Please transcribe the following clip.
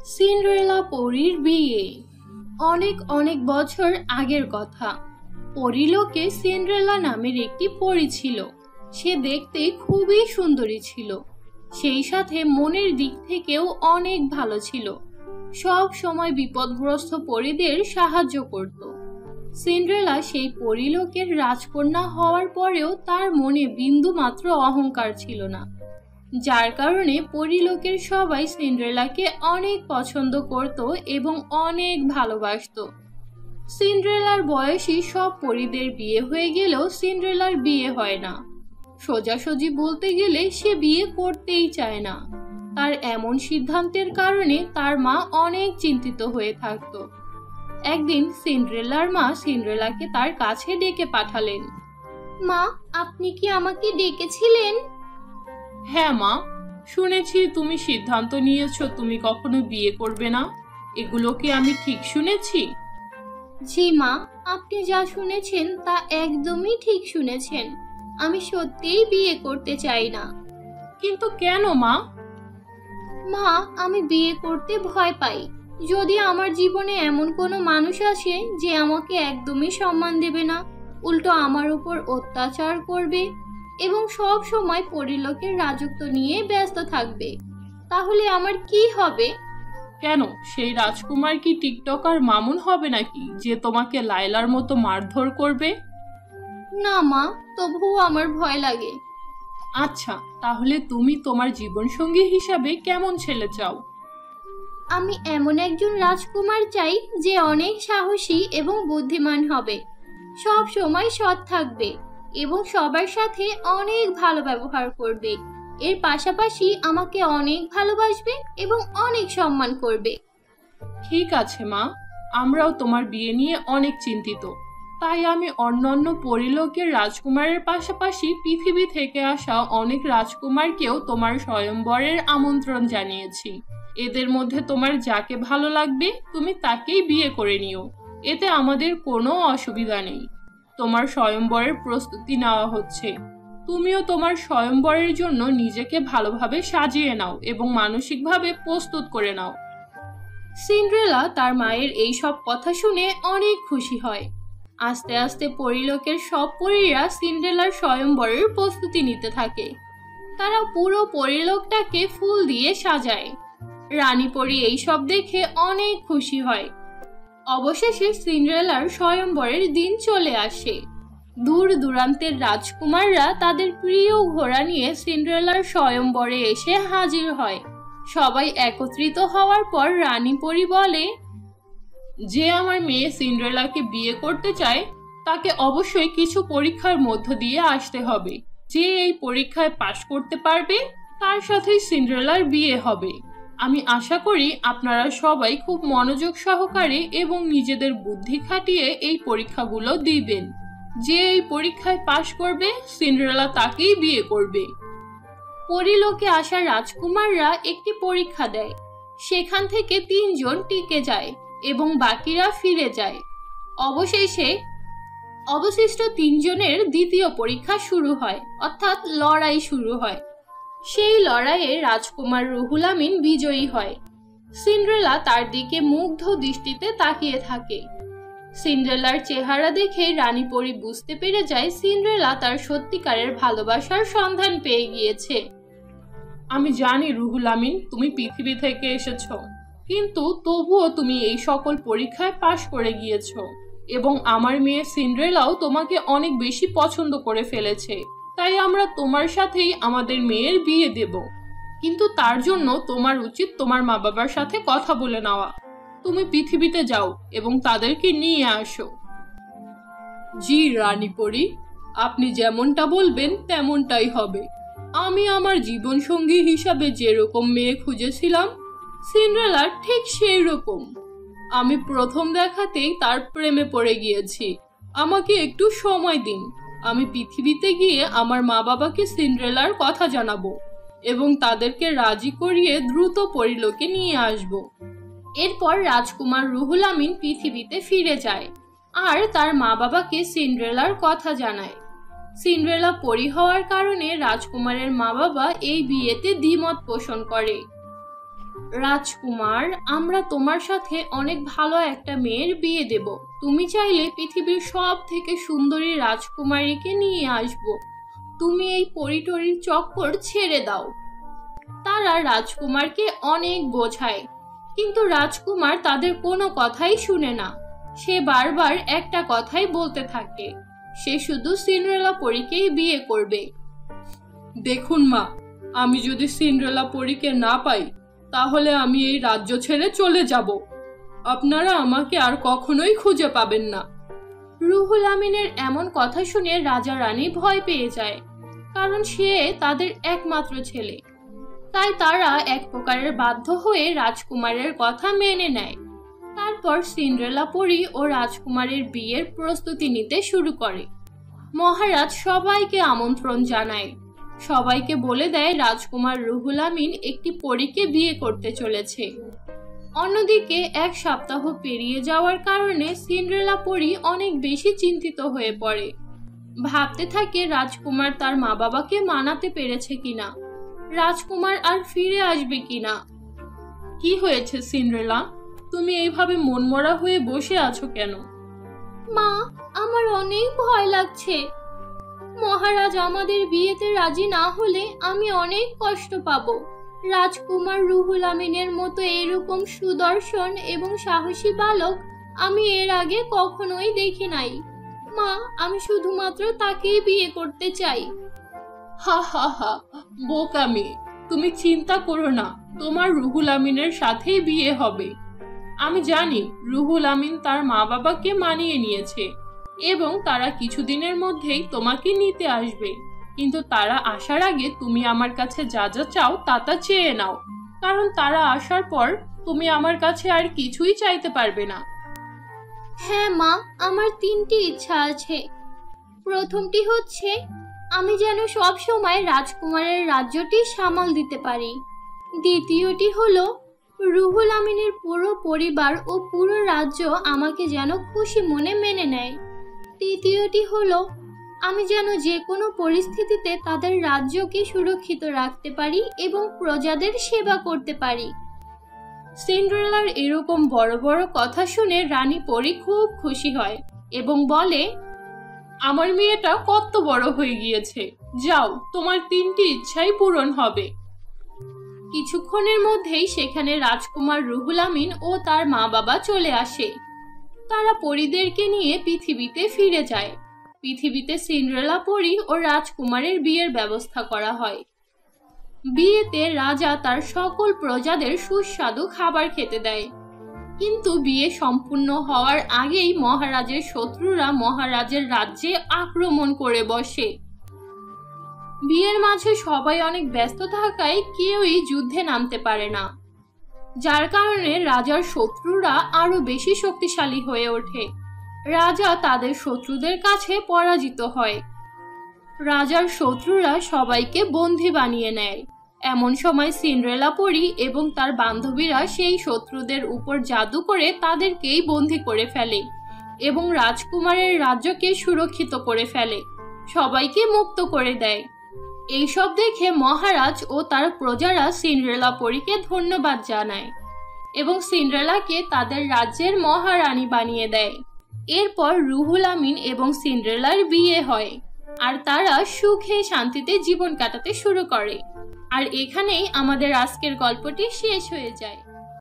Cinderella পরীর বিয়ে। অনেক অনেক বছর আগের কথা। পরীলোকে সিন্ড্রেলা নামের একটি পরী ছিল। সে দেখতে খুবই সুন্দরী ছিল, সেই সাথে মনের দিক থেকেও অনেক ভালো ছিল। সব সময় বিপদগ্রস্ত পরীদের সাহায্য করত। সিন্ড্রেলা সেই পরীলোকের রাজকন্যা হওয়ার পরেও তার মনে বিন্দুমাত্র অহংকার ছিল না, যার কারণে পরীলোকের সবাই সিন্ড্রেলাকে অনেক পছন্দ করত এবং অনেক ভালোবাসতো। সিন্ড্রেলার বয়সী সব পরীদের বিয়ে হয়ে গেলেও সিন্ড্রেলার বিয়ে হয় না। সোজাসুজি বলতে গেলে সে বিয়ে করতেই চায় না। তার এমন সিদ্ধান্তের কারণে তার মা অনেক চিন্তিত হয়ে থাকত। একদিন সিন্ড্রেলার মা সিন্ড্রেলাকে তার কাছে ডেকে পাঠালেন। মা, আপনি কি আমাকে ডেকেছিলেন? হ্যাঁ মা, শুনেছি তুমি সিদ্ধান্ত নিয়েছো তুমি কখনো বিয়ে করবে না। এগুলো কি আমি ঠিক শুনেছি? জি মা, আপনি যা শুনেছেন তা একদমই ঠিক শুনেছেন। আমি সত্যিই বিয়ে করতে চাই না। কিন্তু কেন মা? মা, আমি বিয়ে করতে ভয় পাই। যদি আমার জীবনে এমন কোনো মানুষ আসে যে আমাকে একদমই সম্মান দেবে না, উল্টো আমার উপর অত্যাচার করবে এবং সব সময় পরীলোকের রাজত্ব নিয়ে ব্যস্ত থাকবে, তাহলে আমার কি হবে? কেন, সেই রাজকুমার কি টিকটকার মামুন হবে নাকি যে তোমাকে লায়লার মতো মারধর করবে? না মা, তবুও আমার ভয় লাগে। আচ্ছা, তাহলে তুমি তোমার জীবনসঙ্গী হিসাবে কেমন ছেলে চাও? আমি এমন একজন রাজকুমার চাই যে অনেক সাহসী এবং বুদ্ধিমান হবে, সব সময় সৎ থাকবে এবং সবার সাথে অনেক ভালো ব্যবহার করবে। এর পাশাপাশি আমাকে অনেক ভালোবাসবে এবং অনেক সম্মান করবে। ঠিক আছে মা, আমরাও তোমার বিয়ে নিয়ে অনেক চিন্তিত। তাই আমি অন্যান্য পরীলোকের রাজকুমারের পাশাপাশি পৃথিবী থেকে আসা অনেক রাজকুমারকেও তোমার স্বয়ংবরের আমন্ত্রণ জানিয়েছি। এদের মধ্যে তোমার যাকে ভালো লাগবে তুমি তাকেই বিয়ে করে নিও, এতে আমাদের কোনো অসুবিধা নেই। তোমার স্বয়ংবরের প্রস্তুতি নেওয়া হচ্ছে। তুমিও তোমার স্বয়ংবরের জন্য নিজেকে ভালোভাবে সাজিয়ে নাও এবং মানসিকভাবে প্রস্তুত করে নাও। সিন্ড্রেলা তার মায়ের এই সব কথা শুনে অনেক খুশি হয়। আস্তে আস্তে পরীলোকের সব পরীরা সিন্ড্রেলার স্বয়ংবরের প্রস্তুতি নিতে থাকে। তারা পুরো পরীলোকটাকে ফুল দিয়ে সাজায়। রানী পরী এইসব দেখে অনেক খুশি হয়। অবশেষে সিন্ড্রেলার স্বয়ংবরের দিন চলে আসে। দূর দূরান্তের রাজকুমাররা তাদের প্রিয় ঘোড়া নিয়ে সিন্ড্রেলার স্বয়ংবরে এসে হাজির হয়। সবাই একত্রিত হওয়ার পর রানী পরী বলে, যে আমার মেয়ে সিন্ড্রেলাকে বিয়ে করতে চায় তাকে অবশ্যই কিছু পরীক্ষার মধ্য দিয়ে আসতে হবে। যে এই পরীক্ষায় পাশ করতে পারবে তার সাথেই সিন্ড্রেলার বিয়ে হবে। আমি আশা করি আপনারা সবাই খুব মনোযোগ সহকারে এবং নিজেদের বুদ্ধি খাটিয়ে এই পরীক্ষাগুলো দিবেন। যে এই পরীক্ষায় পাশ করবে সিন্ড্রেলা তাকেই বিয়ে করবে। পরীলোকে আসা রাজকুমাররা একটি পরীক্ষা দেয়। সেখান থেকে 3 জন টিকে যায় এবং বাকিরা ফিরে যায়। অবশেষে অবশিষ্ট 3 জনের দ্বিতীয় পরীক্ষা শুরু হয়, অর্থাৎ লড়াই শুরু হয়। সেই লড়াইয়ে রাজকুমার রুহুল আমিন বিজয়ী হয়। সিন্ড্রেলা তার দিকে মুগ্ধ দৃষ্টিতে তাকিয়ে থাকে। সিন্ড্রেলার চেহারা দেখে রানী পরী বুঝতে পেরে যায় সিন্ড্রেলা তার সত্যিকারের ভালোবাসার সন্ধান পেয়ে গিয়েছে। আমি জানি রুহুল আমিন, তুমি পৃথিবী থেকে এসেছো, কিন্তু তবুও তুমি এই সকল পরীক্ষায় পাশ করে গিয়েছো এবং আমার মেয়ে সিন্ড্রেলাও তোমাকে অনেক বেশি পছন্দ করে ফেলেছে। তাই আমরা তোমার সাথেই আমাদের মেয়ের বিয়ে দেব। কিন্তু তার জন্য তোমার উচিত তোমার মা বাবার সাথে কথা বলে নেওয়া। তুমি পৃথিবীতে যাও এবং তাদেরকে নিয়ে আসো। জি রানী পরী, আপনি যেমনটা বলবেন তেমনটাই হবে। আমি আমার জীবনসঙ্গী হিসাবে যেরকম মেয়ে খুঁজেছিলাম সিন্ড্রেলা ঠিক সেই রকম। আমি প্রথম দেখাতেই তার প্রেমে পড়ে গিয়েছি। আমাকে একটু সময় দিন। আমি পৃথিবীতে গিয়ে আমার মা বাবাকে সিন্ড্রেলার কথা জানাবো এবং তাদেরকে রাজি করিয়ে দ্রুত পরীলোকে নিয়ে আসব। এরপর রাজকুমার রুহুল আমিন পৃথিবীতে ফিরে যায় আর তার মা বাবাকে সিন্ড্রেলার কথা জানায়। সিন্ড্রেলা পরী হওয়ার কারণে রাজকুমারের মা বাবা এই বিয়েতে দ্বিমত পোষণ করে। রাজকুমার, আমরা তোমার সাথে অনেক ভালো একটা মেয়ের বিয়ে দেব। তুমি চাইলে পৃথিবীর সব থেকে সুন্দরী রাজকুমারীকে নিয়ে আসব। তুমি এই পরিটরির চক্কর ছেড়ে দাও। তারা রাজকুমারকে অনেক বোঝায়, কিন্তু রাজকুমার তাদের কোনো কথাই শুনে না। সে বারবার একটা কথাই বলতে থাকে, সে শুধু সিন্ড্রেলা পরীকেই বিয়ে করবে। দেখুন মা, আমি যদি সিন্ড্রেলা পরীকে না পাই তাহলে আমি এই রাজ্য ছেড়ে চলে যাব। আপনারা আমাকে আর কখনোই খুঁজে পাবেন না। রুহুল আমিনের এমন কথা শুনে রাজা রানী ভয় পেয়ে যায়, কারণ সে তাদের একমাত্র ছেলে। তাই তারা এক প্রকারের বাধ্য হয়ে রাজকুমারের কথা মেনে নেয়। তারপর সিন্ড্রেলা পরী ও রাজকুমারের বিয়ের প্রস্তুতি নিতে শুরু করে। মহারাজ সবাইকে আমন্ত্রণ জানায়, সবাইকে বলে দেয় রাজকুমার রুহুল আমিন একটি পরীকে বিয়ে করতে চলেছে। অন্যদিকে এক সপ্তাহ পেরিয়ে যাওয়ার কারণে সিন্ড্রেলা পরী অনেক বেশি চিন্তিত হয়ে পড়ে। ভাবতে থাকে রাজকুমার তার মা বাবাকে মানাতে পেরেছে কিনা, রাজকুমার আর ফিরে আসবে কিনা। কি হয়েছে সিন্ড্রেলা, তুমি এইভাবে মনমরা হয়ে বসে আছো কেন? মা, আমার অনেক ভয় লাগছে। মহারাজ আমাদের বিয়েতে রাজি না হলে আমি অনেক কষ্ট পাবো। রাজকুমার রুহুল আমিনের মতো এরকম সুদর্শন এবং সাহসী বালক আমি এর আগে কখনোই দেখি নাই। মা, আমি শুধুমাত্র তাকেই বিয়ে করতে চাই। হা হা হা, বোকামি, তুমি চিন্তা করো না, তোমার রুহুল আমিনের সাথেই বিয়ে হবে। আমি জানি রুহুল আমিন তার মা বাবাকে মানিয়ে নিয়েছে এবং তারা কিছুদিনের মধ্যেই তোমাকে নিতে আসবে। কিন্তু তারা আসার আগে তুমি আমার কাছে যা যা চাও তা চেয়ে নাও, কারণ তারা আসার পর তুমি আমার কাছে আর কিছুই চাইতে পারবে না। হ্যাঁ মা, আমার 3টি ইচ্ছা আছে। প্রথমটি হচ্ছে আমি যেন সব সময় রাজকুমারের রাজ্যটি সামাল দিতে পারি। দ্বিতীয়টি হলো রুহুল আমিনের পুরো পরিবার ও পুরো রাজ্য আমাকে যেন খুশি মনে মেনে নেয়। তৃতীয়টি হলো আমি যেন যে কোনো পরিস্থিতিতে তাদের রাজ্যকে সুরক্ষিত রাখতে পারি এবং প্রজাদের সেবা করতে পারি। সিন্ড্রেলার এরকম বড় বড় কথা শুনে রানী পরী খুব খুশি হয় এবং বলে, আমার মেয়েটা কত বড় হয়ে গিয়েছে, যাও তোমার 3টি ইচ্ছাই পূরণ হবে। কিছুক্ষণের মধ্যেই সেখানে রাজকুমার রুহুল আমিন ও তার মা বাবা চলে আসে। তারা পরীদেরকে নিয়ে পৃথিবীতে ফিরে যায়। পৃথিবীতে সিন্ড্রেলা পরী ও রাজকুমারের বিয়ের ব্যবস্থা করা হয়। বিয়েতে রাজা তার সকল প্রজাদের সুস্বাদু খাবার খেতে দেয়। কিন্তু বিয়ে সম্পূর্ণ হওয়ার আগেই মহারাজের শত্রুরা মহারাজের রাজ্যে আক্রমণ করে বসে। বিয়ের মাঝে সবাই অনেক ব্যস্ত থাকায় কেউই যুদ্ধে নামতে পারে না, যার কারণে রাজার শত্রুরা আরো বেশি শক্তিশালী হয়ে ওঠে। রাজা তাদের শত্রুদের কাছে পরাজিত হয়। রাজার শত্রুরা সবাইকে বন্দী বানিয়ে নেয়। এমন সময় সিন্ড্রেলা পরী এবং তার বান্ধবীরা সেই শত্রুদের উপর জাদু করে তাদেরকেই বন্দী করে ফেলে এবং রাজকুমারের রাজ্যকে সুরক্ষিত করে ফেলে, সবাইকে মুক্ত করে দেয়। এইসব দেখে মহারাজ ও তার প্রজারা সিন্ড্রেলা পরীকে ধন্যবাদ জানায় এবং সিন্ড্রেলাকে তাদের রাজ্যের মহারানী বানিয়ে দেয়। এরপর রুহুল আমিন এবং সিন্ড্রেলার বিয়ে হয় আর তারা সুখে শান্তিতে জীবন কাটাতে শুরু করে। আর এখানেই আমাদের আজকের গল্পটি শেষ হয়ে যায়।